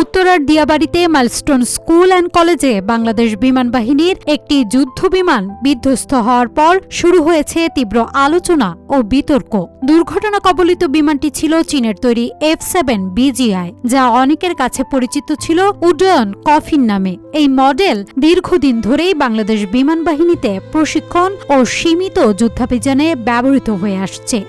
উত্তরার দিয়াবাড়িতে milestone school and কলেজে বাংলাদেশ বিমান বাহিনীর একটি যুদ্ধবিমান বিধ্বস্ত হওয়ার পর শুরু হয়েছে তীব্র আলোচনা ও বিতর্ক। দুর্ঘটনা কবলিত বিমানটি ছিল চীনের তৈরি F-7 BGI, যা অনেকের কাছে পরিচিত ছিল উড্ডয়ন কফিন নামে। এই মডেল দীর্ঘদিন ধরেই বাংলাদেশ বিমান বাহিনীতে প্রশিক্ষণ ও সীমিত যুদ্ধাভিযানে ব্যবহৃত হয়ে আসছে।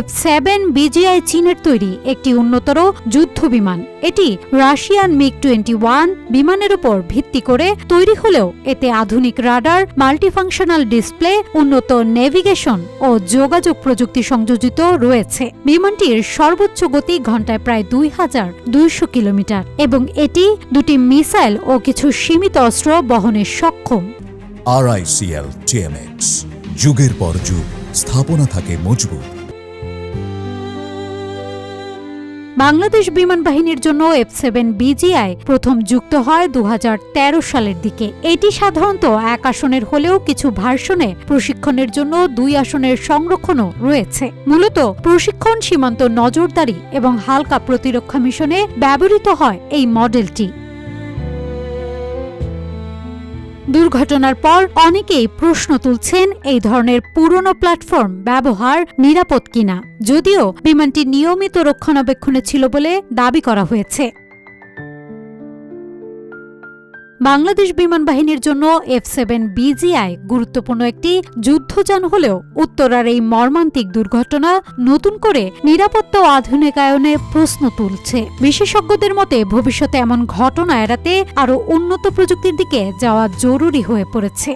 F-7 BGI চীনের তৈরি একটি উন্নতর যুদ্ধবিমান। এটি রাশিয়ান MiG-21 বিমানের উপর ভিত্তি করে তৈরি হলেও এতে আধুনিক রাডার, মাল্টিফাংশনাল ডিসপ্লে, উন্নত নেভিগেশন ও যোগাযোগ প্রযুক্তি সংযোজিত রয়েছে। বিমানটির সর্বোচ্চ গতি ঘণ্টায় প্রায় 2200 কিলোমিটার এবং এটি দুটি মিসাইল ও কিছু সীমিত অস্ত্র বহনে সক্ষম। RICL TMX, যুগের পর যুগ স্থাপনা থাকে মজবুত। বাংলাদেশ বিমান বাহিনীর জন্য F-7 BGI প্রথম যুক্ত হয় 2013 সালের দিকে। এটি সাধারণত এক আসনের হলেও কিছু ভার্সনে প্রশিক্ষণের জন্য 2 আসনের সংরক্ষণও রয়েছে। মূলত প্রশিক্ষণ, সীমান্ত নজরদারি এবং হালকা প্রতিরক্ষা মিশনে ব্যবহৃত হয় এই মডেলটি। দুর্ঘটনার পর অনেকেই প্রশ্ন তুলছেন এই ধরনের পুরনো প্ল্যাটফর্ম ব্যবহার নিরাপদ কিনা, যদিও বিমানটি নিয়মিত রক্ষণাবেক্ষণে ছিল বলে দাবি করা হয়েছে। বাংলাদেশ বিমান বাহিনীর জন্য F-7 BGI গুরুত্বপূর্ণ একটি যুদ্ধযান হলেও উত্তরার এই মর্মান্তিক দুর্ঘটনা নতুন করে নিরাপত্তা ও আধুনিকায়নে প্রশ্ন তুলছে। বিশেষজ্ঞদের মতে ভবিষ্যতে এমন ঘটনা এড়াতে আরও উন্নত প্রযুক্তির দিকে যাওয়া জরুরি হয়ে পড়েছে।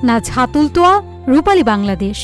নাজ হাতুল তোয়া, রূপালী বাংলাদেশ।